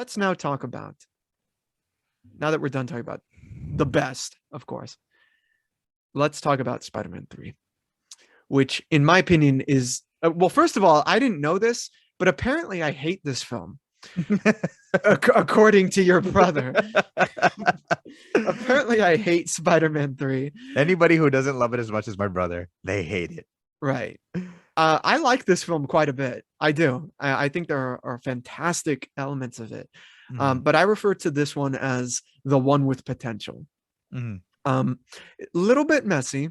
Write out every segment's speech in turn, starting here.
let's now talk about, now that we're done talking about the best, of course, let's talk about Spider-Man 3, which in my opinion is, well, first of all, I didn't know this, but apparently I hate this film. According to your brother. Apparently I hate Spider-Man 3. Anybody who doesn't love it as much as my brother, they hate it. Right. I like this film quite a bit. I do. I think there are fantastic elements of it. But I refer to this one as the one with potential. A little bit messy,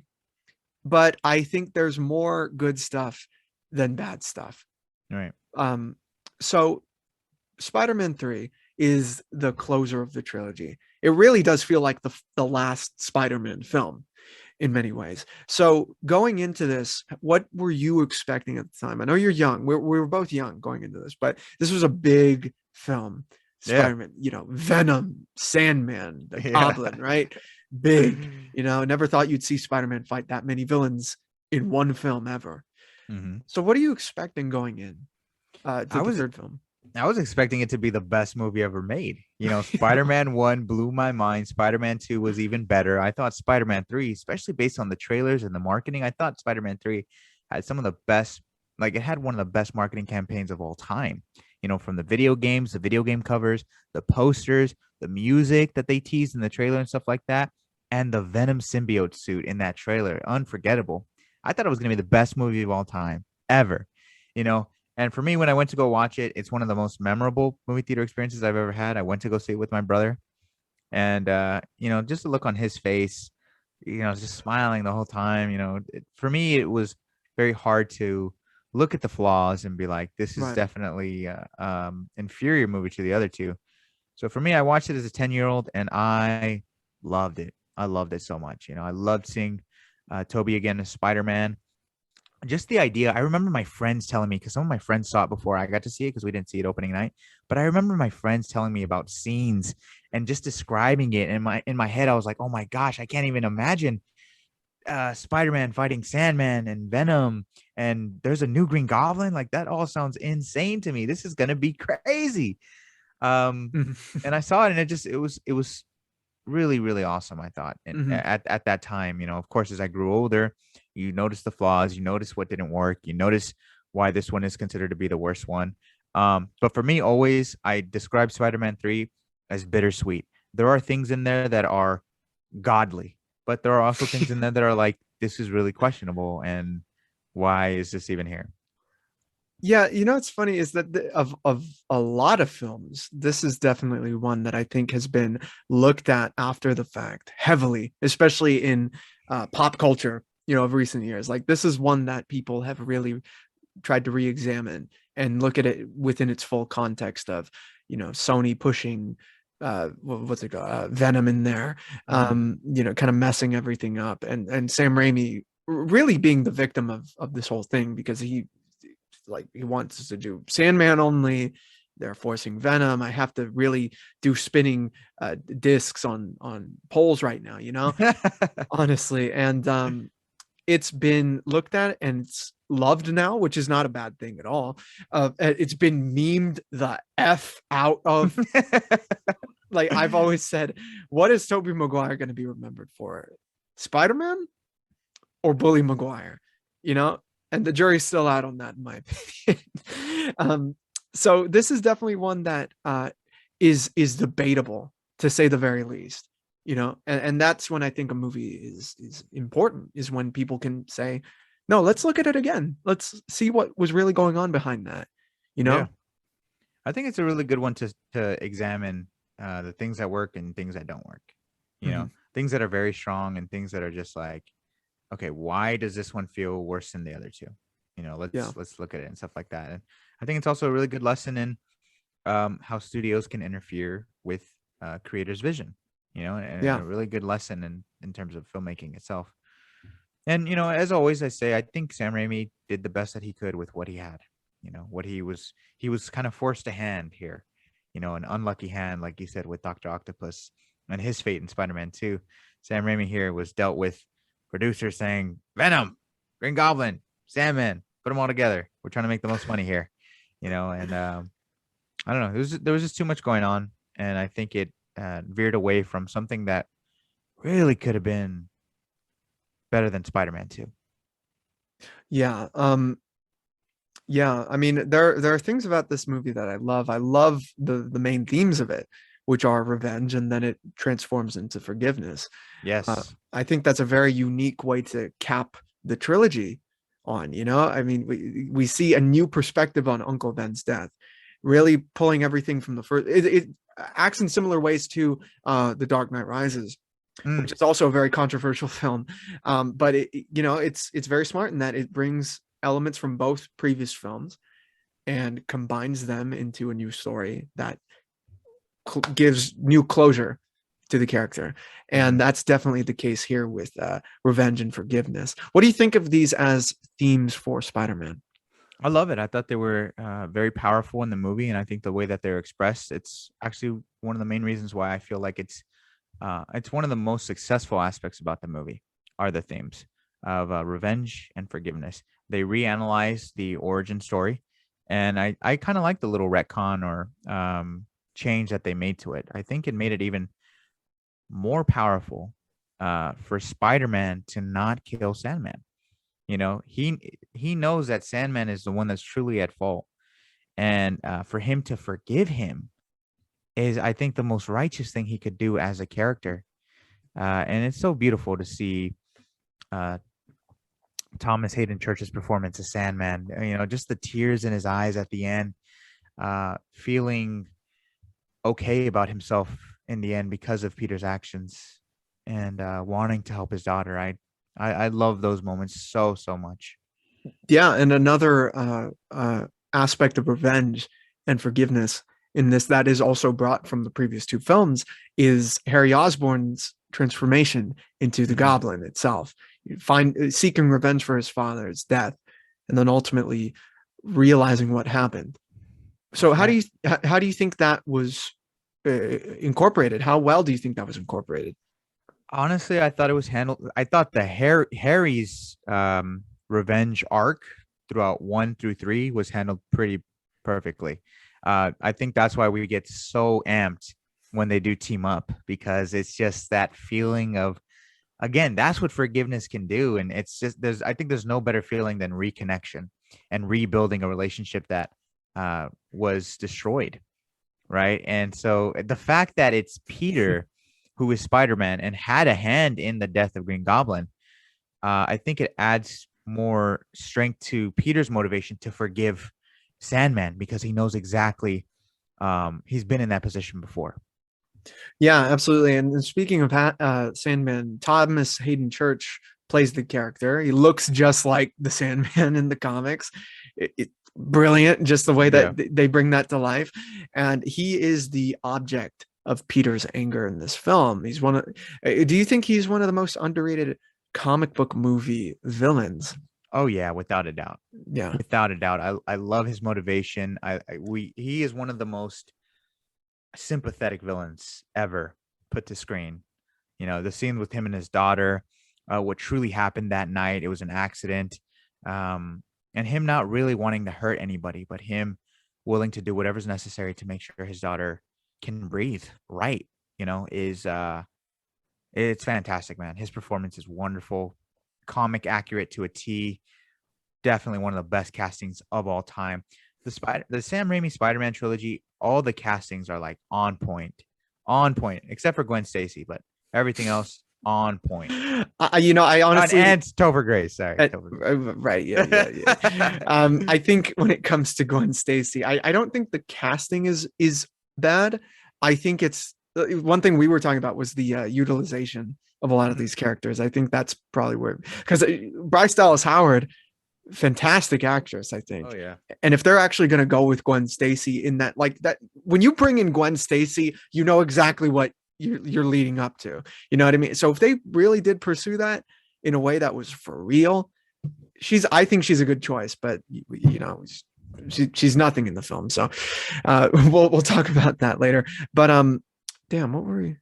but I think there's more good stuff than bad stuff. Right. So Spider-Man 3 is the closer of the trilogy. It really does feel like the last Spider-Man film in many ways. So going into this, what were you expecting at the time? I know you're young. We were both young going into this, but this was a big film. Spider-Man, Venom, Sandman, the Goblin, right? Big, never thought you'd see Spider-Man fight that many villains in one film ever. So what are you expecting going in to the third film? I was expecting it to be the best movie ever made. Spider-Man 1 blew my mind. Spider-Man 2 was even better. I thought Spider-Man 3, especially based on the trailers and the marketing, I thought Spider-Man 3 had some of the best, it had one of the best marketing campaigns of all time. From the video games, the video game covers, the posters, the music that they teased in the trailer and stuff like that, and the Venom symbiote suit in that trailer. Unforgettable. I thought it was going to be the best movie of all time, ever. And for me, when I went to go watch it, it's one of the most memorable movie theater experiences I've ever had. I went to go see it with my brother. And, just the look on his face, just smiling the whole time. For me, it was very hard to look at the flaws and be like, this is definitely inferior movie to the other two. So for me, I watched it as a 10-year-old and I loved it. I loved it so much. I loved seeing Tobey again as Spider-Man. Just the idea. I remember my friends telling me, because some of my friends saw it before I got to see it because we didn't see it opening night. But I remember my friends telling me about scenes and just describing it. And in my head, I was like, oh my gosh, I can't even imagine Spider-Man fighting Sandman and Venom. And there's a new Green Goblin. Like, that all sounds insane to me. This is gonna be crazy. And I saw it, and it was really, really awesome, I thought. And at that time, of course, as I grew older, you notice the flaws, you notice what didn't work, you notice why this one is considered to be the worst one. But for me, always, I describe Spider-Man 3 as bittersweet. There are things in there that are godly, but there are also things in there that are like, this is really questionable, and why is this even here? Yeah, what's funny is that of a lot of films, this is definitely one that I think has been looked at after the fact heavily, especially in pop culture, of recent years. Like, this is one that people have really tried to re-examine and look at it within its full context of, Sony pushing what's it called, Venom in there, kind of messing everything up, and Sam Raimi really being the victim of this whole thing, because he wants us to do Sandman only. They're forcing Venom. I have to really do spinning discs on poles right now, honestly. And it's been looked at and it's loved now, which is not a bad thing at all. It's been memed the F out of. Like, I've always said, what is Tobey Maguire going to be remembered for? Spider-Man or Bully Maguire? And the jury's still out on that, in my opinion. So this is definitely one that is debatable, to say the very least. And that's when I think a movie is important, is when people can say, no, let's look at it again. Let's see what was really going on behind that. Yeah. I think it's a really good one to examine the things that work and things that don't work. Things that are very strong and things that are just like, okay, why does this one feel worse than the other two? Let's look at it and stuff like that. And I think it's also a really good lesson in how studios can interfere with creators' vision, and a really good lesson in terms of filmmaking itself. And, as always, I say, I think Sam Raimi did the best that he could with what he had. What he was kind of forced a hand here, an unlucky hand, like you said, with Dr. Octopus and his fate in Spider-Man 2. Sam Raimi here was dealt with producers saying, Venom, Green Goblin, Sandman, put them all together. We're trying to make the most money here, and I don't know. There was just too much going on, and I think it veered away from something that really could have been better than Spider-Man 2. Yeah. Yeah, I mean there are things about this movie that I love. I love the main themes of it, which are revenge, and then it transforms into forgiveness. Yes. I think that's a very unique way to cap the trilogy on, you know? I mean, we see a new perspective on Uncle Ben's death, really pulling everything from the first. It acts in similar ways to The Dark Knight Rises, which Mm. is also a very controversial film. But you know, it's very smart in that it brings elements from both previous films and combines them into a new story that gives new closure to the character. And Mhm. that's definitely the case here with revenge and forgiveness. What do you think of these as themes for Spider-Man? I love it. I thought they were very powerful in the movie, and I think the way that they're expressed, it's actually one of the main reasons why I feel like it's one of the most successful aspects about the movie are the themes of revenge and forgiveness. They reanalyze the origin story, and I kind of like the little retcon or change that they made to it. I think it made it even more powerful for Spider-Man to not kill Sandman. You know, he knows that Sandman is the one that's truly at fault, and for him to forgive him is, I think, the most righteous thing he could do as a character. And it's so beautiful to see uh, Thomas Hayden Church's performance as Sandman. You know, just the tears in his eyes at the end, feeling okay about himself in the end because of Peter's actions, and wanting to help his daughter. I love those moments so much. Yeah, and another aspect of revenge and forgiveness in this that is also brought from the previous two films is Harry Osborn's transformation into the Mhm. Goblin itself, seeking revenge for his father's death, and then ultimately realizing what happened. So Yeah. how do you think that was incorporated? How well do you think that was incorporated? Honestly, I thought it was handled. I thought the Harry's revenge arc throughout 1 through 3 was handled pretty perfectly. I think that's why we get so amped when they do team up, because it's just that feeling of, again, that's what forgiveness can do, and it's just, I think there's no better feeling than reconnection and rebuilding a relationship that was destroyed, right? And so the fact that it's Peter who is Spider-Man and had a hand in the death of Green Goblin, I think it adds more strength to Peter's motivation to forgive Sandman, because he knows exactly, he's been in that position before. Yeah, absolutely. And speaking of Sandman, Thomas Hayden Church plays the character. He looks just like the Sandman in the comics. Brilliant, just the way Yeah. that they bring that to life. And he is the object of Peter's anger in this film. He's one of. Do you think he's one of the most underrated comic book movie villains? Oh yeah, without a doubt. Yeah. Without a doubt. I love his motivation. He is one of the most sympathetic villains ever put to screen. You know, the scene with him and his daughter, what truly happened that night, it was an accident. And him not really wanting to hurt anybody, but him willing to do whatever's necessary to make sure his daughter can breathe right, is it's fantastic, man. His performance is wonderful, comic accurate to a T. Definitely one of the best castings of all time. The Sam Raimi Spider-Man trilogy, all the castings are like on point, except for Gwen Stacy, but everything else on point. I honestly, And Topher Grace, sorry, Topher right, yeah, yeah, yeah. Grace. I think when it comes to Gwen Stacy, I don't think the casting is bad. I think it's one thing we were talking about was the utilization of a lot of these characters. I think that's probably where, because Bryce Dallas Howard, fantastic actress, I Oh think. yeah. And if they're actually going to go with Gwen Stacy in that, like that, when you bring in Gwen Stacy, you know exactly what you're leading up to. You know what I mean? So if they really did pursue that in a way that was for real, I think she's a good choice. But you know, she's nothing in the film. So we'll talk about that later. But damn, what were we?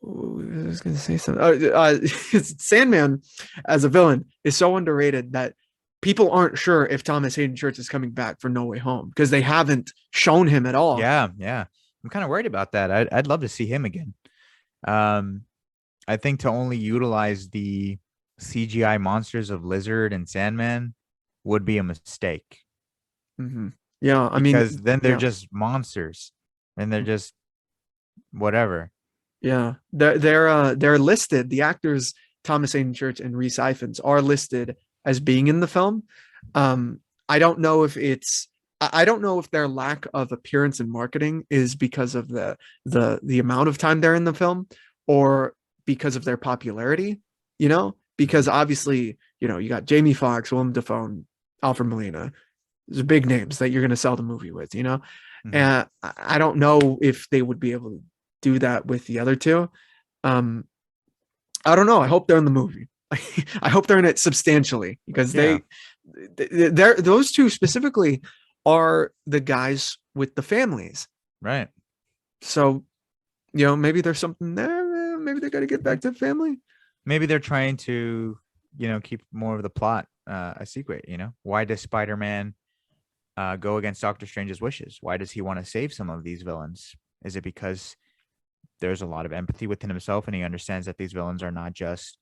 I was going to say something. Sandman as a villain is so underrated that people aren't sure if Thomas Hayden Church is coming back for No Way Home because they haven't shown him at all. Yeah, yeah. I'm kind of worried about that. I'd love to see him again. Um, I think to only utilize the CGI monsters of Lizard and Sandman would be a mistake Mm-hmm. Yeah, I mean, because then they're yeah, just monsters and they're just whatever. yeah. They're listed. The actors Thomas Hayden Church and Reese Ifans are listed as being in the film. Um, I don't know if it's I don't know if their lack of appearance in marketing is because of the amount of time they're in the film or because of their popularity, because Mhm. obviously, you got Jamie Foxx, Willem Dafoe, and Alfred Molina. Those are big names that you're going to sell the movie with. Mhm. And I don't know if they would be able to do that with the other two. Um, I don't know. I hope they're in the movie. I hope they're in it substantially because Yeah, they're those two specifically are the guys with the families. right. So, maybe there's something there. Maybe they got to get back to the family. Maybe they're trying to, keep more of the plot a secret. Why does Spider-Man go against Doctor Strange's wishes? Why does he want to save some of these villains? Is it because there's a lot of empathy within himself and he understands that these villains are not just,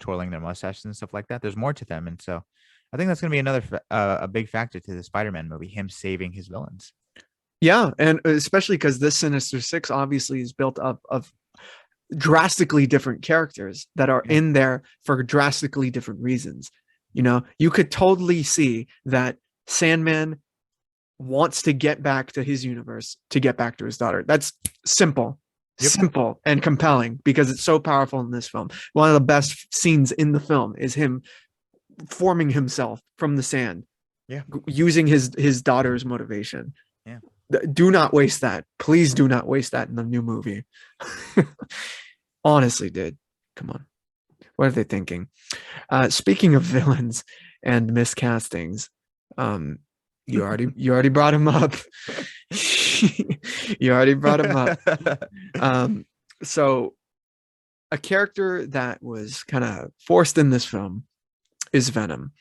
twirling their mustaches and stuff like that? There's more to them. And so I think that's going to be another a big factor to the Spider-Man movie, him saving his villains. Yeah, and especially because this Sinister Six obviously is built up of drastically different characters that are Yeah. in there for drastically different reasons. You could totally see that Sandman wants to get back to his universe to get back to his daughter. That's simple, Yep. simple and compelling because it's so powerful in this film. One of the best scenes in the film is him forming himself from the sand Yeah. using his daughter's motivation. Yeah. Do not waste that. Please do not waste that in the new movie. Honestly, dude. Come on. What are they thinking? Speaking of villains and miscastings, um, you already brought him up. You already brought him up. So a character that was kind of forced in this film is Venom.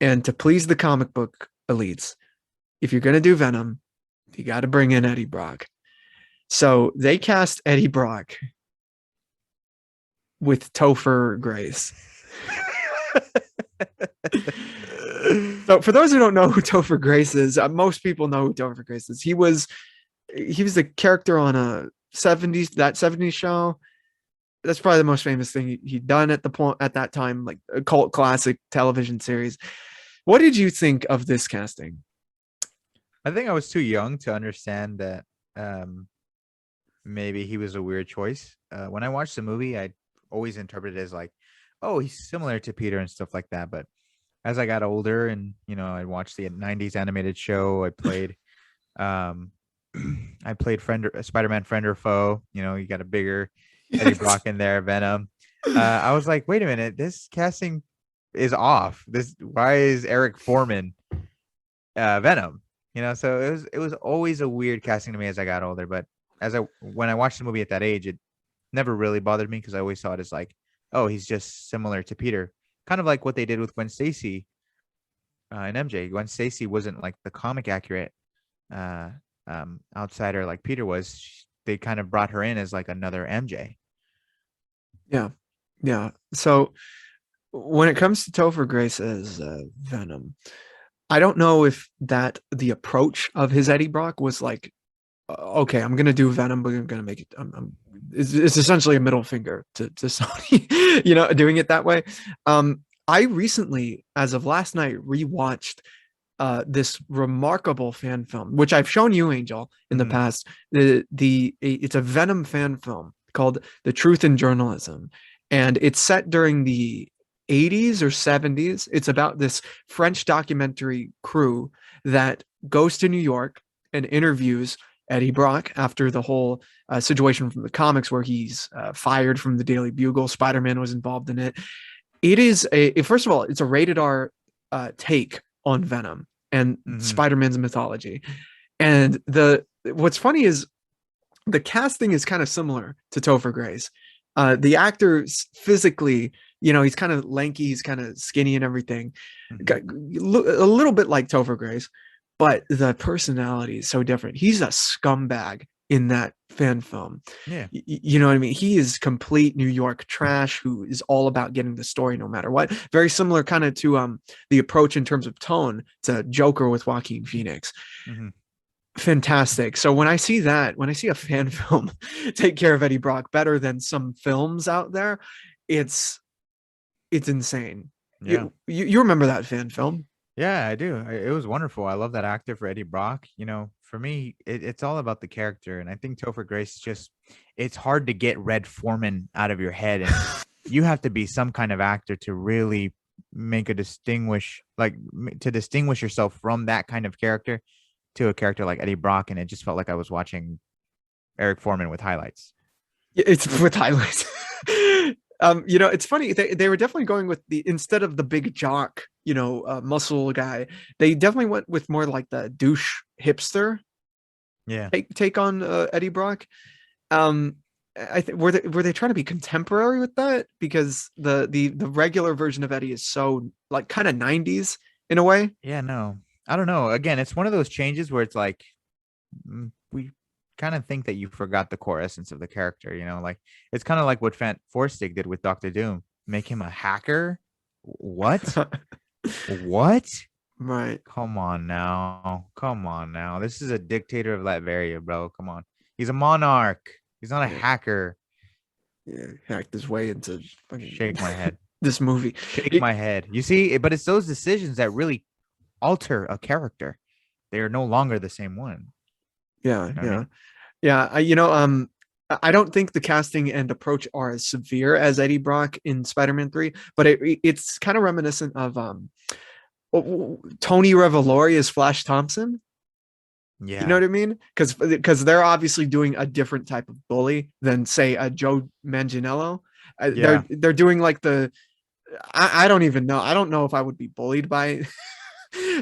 And to please the comic book elites, if you're gonna do Venom, you got to bring in Eddie Brock. So they cast Eddie Brock with Topher Grace. So for those who don't know who Topher Grace is, most people know who Topher Grace is. He was the character on a 70s show. That's probably the most famous thing he'd done at that time, like a cult classic television series. What did you think of this casting? I think I was too young to understand that maybe he was a weird choice. When I watched the movie, I always interpreted it as like, oh, he's similar to Peter and stuff like that. But as I got older and, I watched the 90s animated show, I played um I played Spider-Man Friend or Foe. You got a bigger Eddie Yes. Brock in there, Venom. I was like, wait a minute, this casting is off. Why is Eric Foreman Venom? So it was always a weird casting to me as I got older. But when I watched the movie at that age, it never really bothered me because I always saw it as like, oh, he's just similar to Peter, kind of like what they did with Gwen Stacy and MJ. Gwen Stacy wasn't like the comic accurate uh, outsider like Peter was. They kind of brought her in as like another MJ. Yeah. Yeah. So when it comes to Topher Grace as Venom, I don't know if that the approach of his Eddie Brock was like, okay, I'm gonna do Venom, but I'm gonna make it. It's essentially a middle finger to Sony, doing it that way. I recently, as of last night, rewatched this remarkable fan film, which I've shown you, Angel, in the Mm-hmm. past. It's a Venom fan film called "The Truth in Journalism," and it's set during the 80s or 70s. It's about this French documentary crew that goes to New York and interviews Eddie Brock after the whole situation from the comics where he's fired from the Daily Bugle. Spider-Man was involved in it. It is first of all, it's a rated R take on Venom and Mm-hmm. Spider-Man's mythology. And what's funny is the casting is kind of similar to Topher Grace. The actors physically he's kind of lanky, he's kind of skinny and everything. Hmm. A little bit like Topher Grace, but the personality is so different. He's a scumbag in that fan film. Yeah. You know what I mean? He is complete New York trash who is all about getting the story no matter what. Very similar kind of to the approach in terms of tone to Joker with Joaquin Phoenix. Hmm. Fantastic. So when I see that, when I see a fan film take care of Eddie Brock better than some films out there, it's insane. Yeah. You remember that fan film? Yeah, I do. It was wonderful. I love that actor for Eddie Brock. For me, it's all about the character. And I think Topher Grace just, it's hard to get Red Foreman out of your head. And you have to be some kind of actor to really make a to distinguish yourself from that kind of character to a character like Eddie Brock. And it just felt like I was watching Eric Foreman with highlights. It's with highlights. It's funny. They were definitely going with instead of the big jock, muscle guy, they definitely went with more like the douche hipster Yeah. take on Eddie Brock. I think were they trying to be contemporary with that, because the regular version of Eddie is so like kind of 90s in a way. Yeah, no. I don't know. Again, it's one of those changes where it's like we kind of think that you forgot the core essence of the character, like it's kind of like what Forstig did with Doctor Doom. Make him a hacker? What? What? Right. Come on now. Come on now. This is a dictator of Latveria, bro. Come on. He's a monarch. He's not a hacker. Yeah, hacked his way into fucking Shake my head. this movie. Shake my head. You see, but it's those decisions that really alter a character. They are no longer the same one. Yeah, You know what I mean? yeah. I don't think the casting and approach are as severe as Eddie Brock in Spider-Man 3, but it's kind of reminiscent of Tony Revolori as Flash Thompson. Yeah. You know what I mean? Because they're obviously doing a different type of bully than say a Joe Manganiello. Yeah. They're doing like I don't even know. I don't know if I would be bullied by.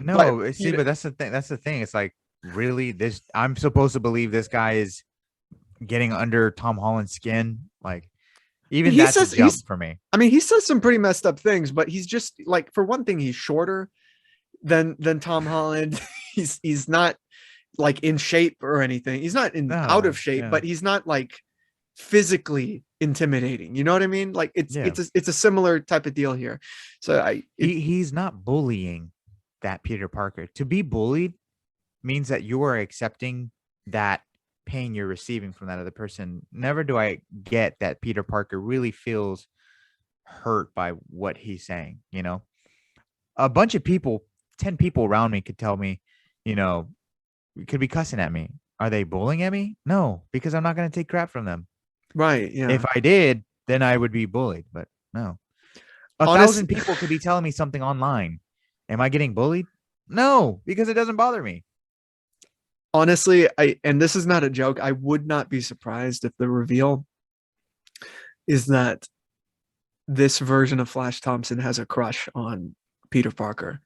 No, see, but that's the thing. That's the thing. It's like, really, I'm supposed to believe this guy is getting under Tom Holland's skin. Like, even that's a jump for me. I mean, he says some pretty messed up things, but he's just like, for one thing, he's shorter than Tom Holland. he's not like in shape or anything. He's not out of shape, but he's not like physically intimidating. You know what I mean? Like it's a similar type of deal here. So he's not bullying that Peter Parker. To be bullied means that you are accepting that pain you're receiving from that other person. Never do I get that Peter Parker really feels hurt by what he's saying. A bunch of people, 10 people around me could tell me, could be cussing at me. Are they bullying at me? No, because I'm not going to take crap from them. Right. Yeah. If I did, then I would be bullied, but no. 1,000 people could be telling me something online. Am I getting bullied? No, because it doesn't bother me. Honestly, and this is not a joke, I would not be surprised if the reveal is that this version of Flash Thompson has a crush on Peter Parker.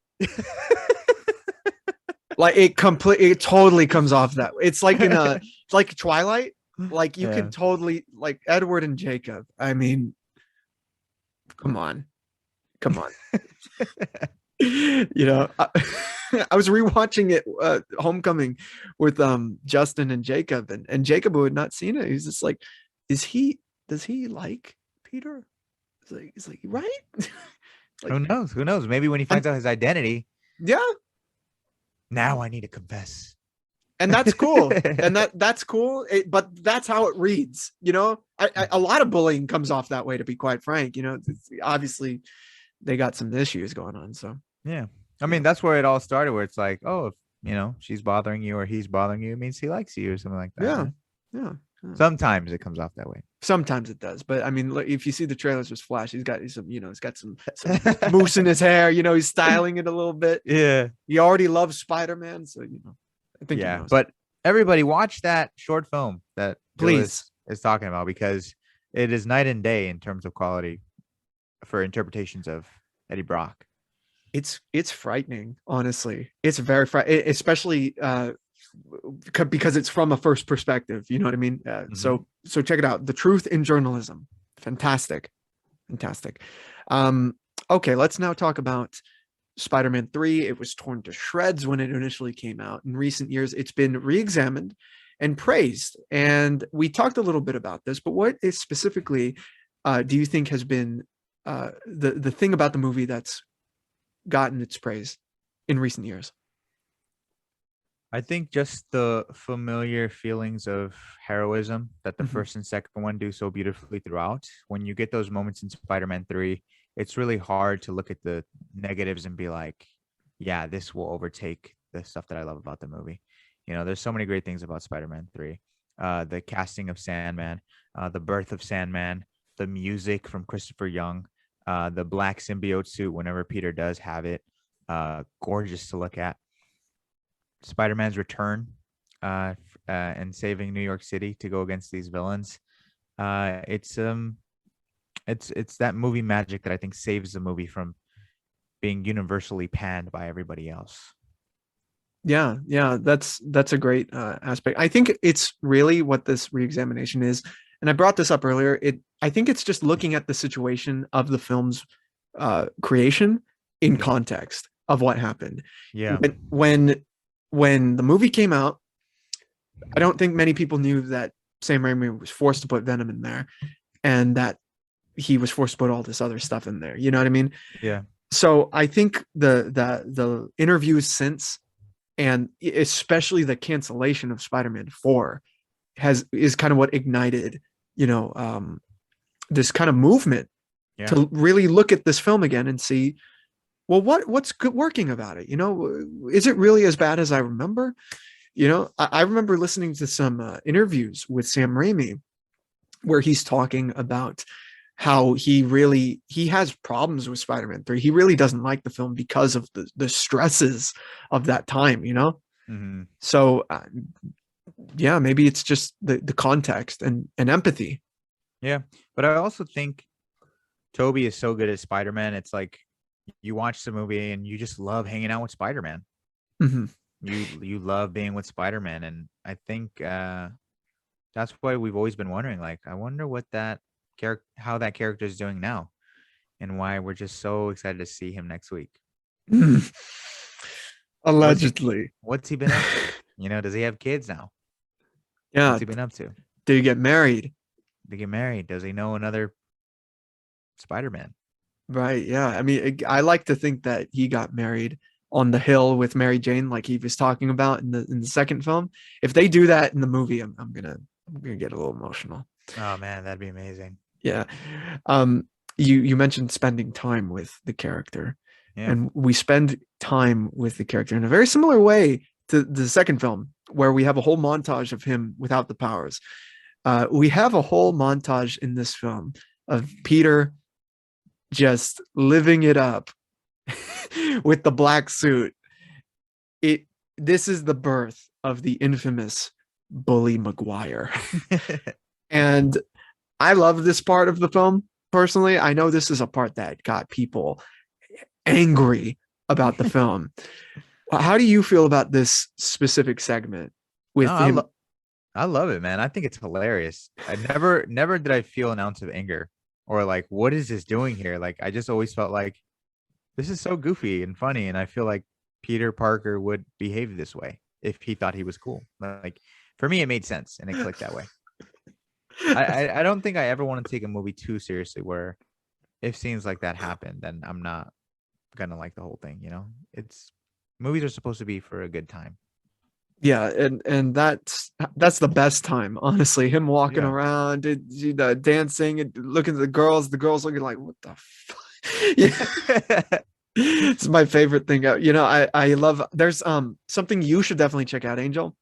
Like it totally comes off that way. It's like it's like Twilight. Like you can totally, like Edward and Jacob. I mean, come on. I was rewatching it, Homecoming, with Justin and Jacob, and Jacob, who had not seen it, he's just like, does he like Peter? He's like right? Like, who knows? Maybe when he finds out his identity. Yeah. Now I need to confess. And that's cool. And that's cool. But that's how it reads, a lot of bullying comes off that way, to be quite frank. Obviously they got some issues going on. So yeah. I mean, that's where it all started, where it's like, oh, if she's bothering you or he's bothering you, it means he likes you or something like that. Yeah. Yeah. Sometimes it comes off that way. Sometimes it does. But I mean, if you see the trailers with Flash, he's got some mousse in his hair, he's styling it a little bit. Yeah. He already loves Spider-Man. So, I think, yeah, but everybody watch that short film that Julius is talking about, because it is night and day in terms of quality for interpretations of Eddie Brock. It's frightening, honestly. It's very frightening, especially because it's from a first perspective. You know what I mean? So check it out. The Truth in Journalism. Fantastic. Um, okay, let's now talk about Spider-Man 3. It was torn to shreds when it initially came out. In recent years, it's been re-examined and praised. And we talked a little bit about this, but what is specifically do you think has been the thing about the movie that's gotten its praise in recent years? I think just the familiar feelings of heroism that the Mhm. first and second one do so beautifully throughout. When you get those moments in Spider-Man 3, it's really hard to look at the negatives and be like, yeah, this will overtake the stuff that I love about the movie. There's so many great things about Spider-Man 3. The casting of Sandman, the birth of Sandman, the music from Christopher Young, the black symbiote suit whenever Peter does have it, gorgeous to look at. Spider-Man's return and saving New York City to go against these villains. It's that movie magic that I think saves the movie from being universally panned by everybody else. Yeah, yeah, that's a great aspect. I think it's really what this reexamination is, and I brought this up earlier. I think it's just looking at the situation of the film's creation in Yeah. context of what happened. Yeah. When the movie came out, I don't think many people knew that Sam Raimi was forced to put Venom in there, and that he was forced to put all this other stuff in there. You know what I mean? Yeah. So I think the interviews since, and especially the cancellation of Spider-Man 4 is kind of what ignited, you know, this kind of movement Yeah. to really look at this film again and see, well, what's good working about it? Is it really as bad as I remember? I remember listening to some interviews with Sam Raimi where he's talking about how he has problems with Spider-Man 3. He really doesn't like the film because of the stresses of that time. Hmm. So yeah, maybe it's just the context and empathy. Yeah. But I also think Toby is so good at Spider-Man. It's like you watch the movie and you just love hanging out with Spider-Man. Mhm. You love being with Spider-Man. And I think that's why we've always been wondering, like, I wonder what that character how that character is doing now and why we're just so excited to see him next week. What's he Allegedly. what's he been up to? Does he have kids now? Yeah. What's he been up to? Do you get married? Did he get married? Does he know another Spider-Man? Right. Yeah. I mean, I like to think that he got married on the hill with Mary Jane, like he was talking about in the second film. If they do that in the movie, I'm gonna get a little emotional. Oh man, that'd be amazing. Yeah. Um, you mentioned spending time with the character, Yeah. and we spend time with the character in a very similar way to the second film, where we have a whole montage of him without the powers. We have a whole montage in this film of Peter just living it up with the black suit. It This is the birth of the infamous Bully Maguire. And I love this part of the film personally. I know this is a part that got people angry about the film. How do you feel about this specific segment No, with him? I love it, man. I think it's hilarious. I never did I feel an ounce of anger or like, what is this doing here? Like, I just always felt like this is so goofy and funny, and I feel like Peter Parker would behave this way if he thought he was cool. Like, for me, it made sense and it clicked that way. I don't think I ever want to take a movie too seriously where if scenes like that happen, then I'm not gonna like the whole thing. It's movies are supposed to be for a good time. Yeah, and that's the best time, honestly. Him walking Yeah. around, dancing, and looking at the girls looking like, what the fuck? Yeah. It's my favorite thing. I love. There's something you should definitely check out, Angel.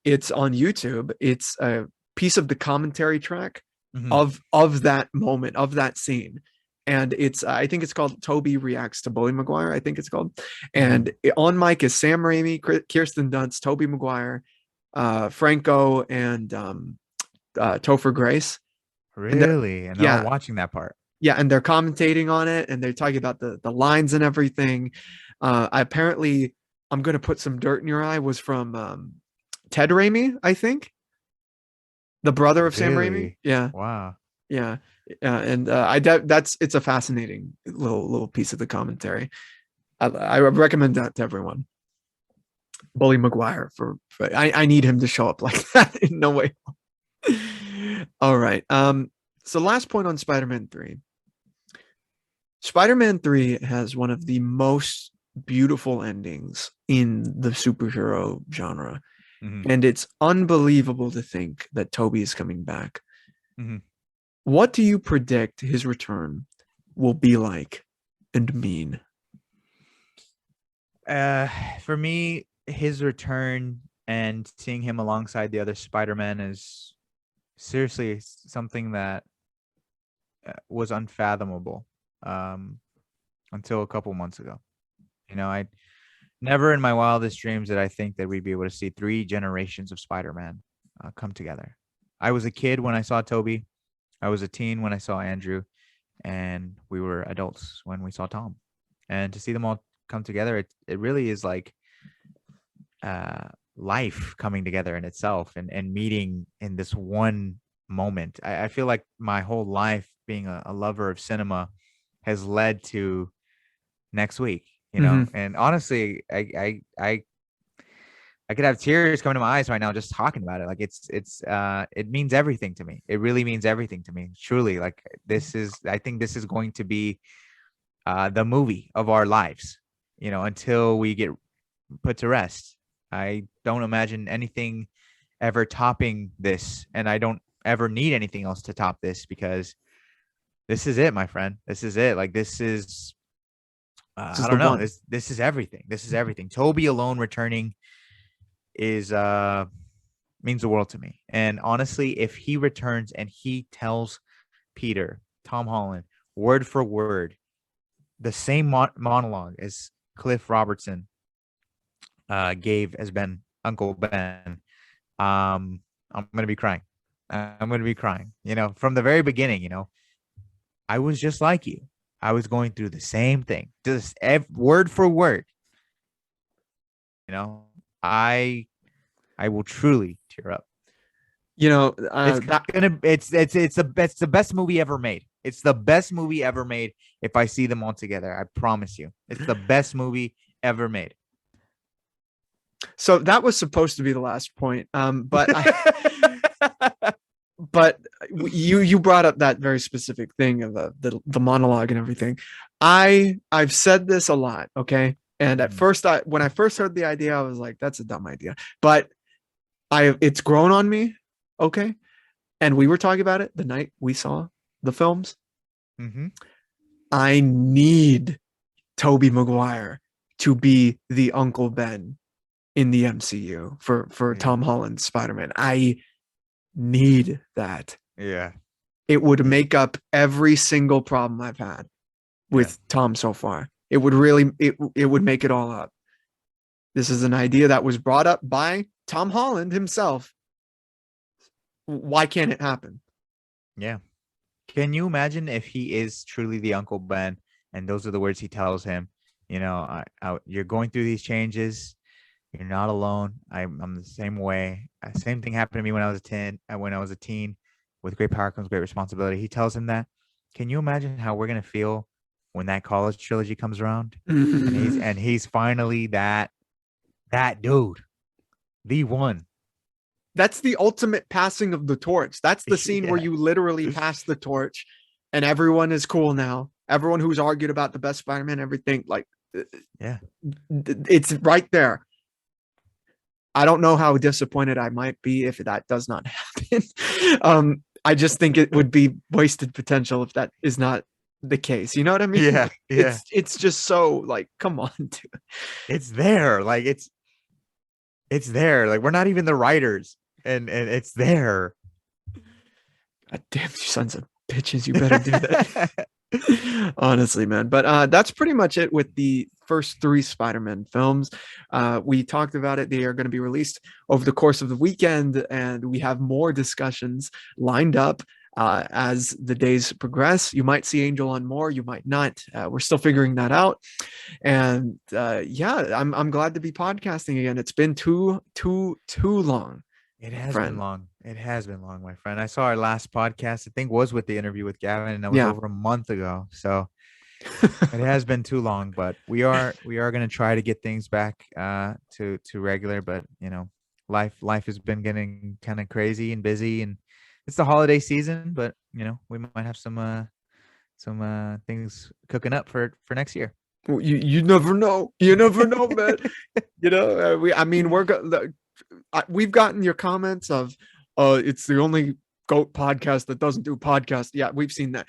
It's on YouTube. It's a piece of the commentary track Mhm. of that moment, of that scene. And it's I think it's called Toby Reacts to Bully Maguire, I think it's called. Mhm. And on mic is Sam Raimi, Kirsten Dunst, Toby Maguire, Franco, and Topher Grace. And Really? And they're all yeah, watching that part. yeah, and they're commentating on it, and they're talking about the lines and everything. Apparently, I'm gonna put some dirt in your eye was from Ted Raimi, I think, the brother of Sam Raimi. Really? Yeah, Wow. Yeah, and that's it's a fascinating little piece of the commentary. I recommend that to everyone. Bully Maguire for I need him to show up like that in no way. All right. So last point on Spider-Man 3. Spider-Man 3 has one of the most beautiful endings in the superhero genre. Hmm. And it's unbelievable to think that Toby is coming back. Hmm. What do you predict his return will be like and mean? Uh, for me, his return and seeing him alongside the other Spider-Man is seriously something that was unfathomable until a couple months ago. I never in my wildest dreams did I think that we'd be able to see three generations of Spider-Man come together. I was a kid when I saw Toby. I was a teen when I saw Andrew, and we were adults when we saw Tom. And to see them all come together, it really is like uh, life coming together in itself and meeting in this one moment. I feel like my whole life being a lover of cinema has led to next week, Mm-hmm. and honestly, I could have tears coming to my eyes right now just talking about it. Like it means everything to me. It really means everything to me. Truly, like I think this is going to be the movie of our lives, until we get put to rest. I don't imagine anything ever topping this, and I don't ever need anything else to top this because this is it, my friend. This is it. Like this is This I is the don't know. one. This is everything. This is everything. Toby alone returning is means the world to me. And honestly, if he returns and he tells Peter, Tom Holland, word for word, the same monologue as Cliff Robertson gave as Uncle Ben, I'm gonna be crying. I'm gonna be crying. From the very beginning, I was just like you. I was going through the same thing, just word for word. You know, I I will truly tear up. It's That gonna it's the best movie ever made. It's the best movie ever made if I see them all together. I promise you. It's the best movie ever made. so that was supposed to be the last point. But you brought up that very specific thing of the monologue and everything. I've said this a lot, okay? And at Mhm. first, when I first heard the idea, I was like, that's a dumb idea. But it's grown on me, okay? And we were talking about it the night we saw the films. Mhm. I need Toby Maguire to be the Uncle Ben in the MCU for Yeah. Tom Holland's Spider-Man. I need that. Yeah. It would Yeah. make up every single problem I've had Yeah. with Tom so far. It would really it would make it all up. This is an idea that was brought up by Tom Holland himself. Why can't it happen? Yeah. Can you imagine if he is truly the Uncle Ben and those are the words he tells him? You're going through these changes. You're not alone. I'm the same way. Same thing happened to me when I was a teen. With great power comes great responsibility. He tells him that. Can you imagine how we're gonna feel when that college trilogy comes around and he's finally that dude, the one. That's the ultimate passing of the torch. That's the scene where Yeah. you literally pass the torch and everyone is cool now. Everyone who's argued about the best Spider-Man, everything, like Yeah. it's right there. I don't know how disappointed I might be if that does not happen. I just think it would be wasted potential if that is not the case. You know what I mean? Yeah. Like, Yeah. it's just so like, come on, dude. It's there. Like it's there. Like we're not even the writers. And it's there. God damn you sons of bitches, you better do that. Honestly, man. But that's pretty much it with the first three Spider-Man films. We talked about it. They are going to be released over the course of the weekend, and we have more discussions lined up. As the days progress, you might see Angel on more, you might not. We're still figuring that out, and yeah, I'm glad to be podcasting again. It's been too long, It has been friend. long. It has been long, my friend. I saw our last podcast, I think was with the interview with Gavin, and that was Yeah. over a month ago. So it has been too long, but we are gonna try to get things back to regular. But life has been getting kind of crazy and busy, and it's the holiday season. But we might have some things cooking up for next year. You never know. You never know, man. I mean, we've gotten your comments of, it's the only goat podcast that doesn't do podcast. Yeah, we've seen that.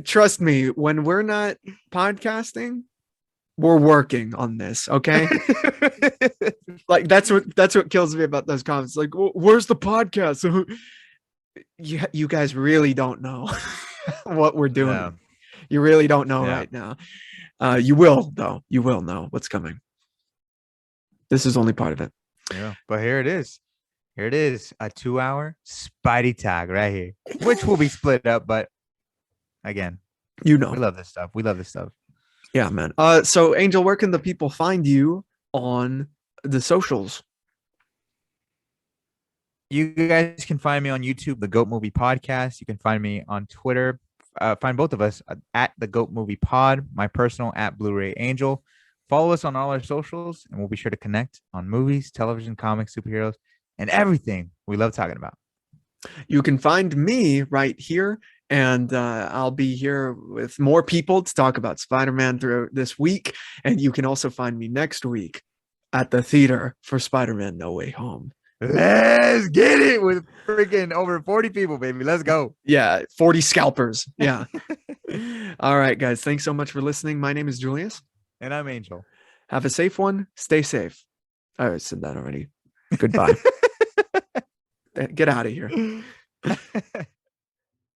Trust me, when we're not podcasting, we're working on this. Okay, like that's what kills me about those comments. Like, where's the podcast? You guys really don't know what we're doing. No. You really don't know Yeah. right now. You will, though. You will know what's coming. This is only part of it. Yeah. But here it is. Here it is. A 2-hour Spidey tag right here, which will be split up. But again, We we love this stuff. We love this stuff. Yeah, man. So Angel, where can the people find you on the socials? You guys can find me on YouTube, the Goat Movie Podcast. You can find me on Twitter. Find both of us at the Goat Movie Pod, my personal at Blu-ray Angel. Follow us on all our socials, and we'll be sure to connect on movies, television, comics, superheroes, and everything we love talking about. You can find me right here, and I'll be here with more people to talk about Spider-Man throughout this week. And you can also find me next week at the theater for Spider-Man No Way Home. Let's get it with freaking over 40 people, baby. Let's go. Yeah, 40 scalpers. Yeah. All right, guys. Thanks so much for listening. My name is Julius. And I'm Angel. Have a safe one. Stay safe. I said that already. Goodbye. Get out of here.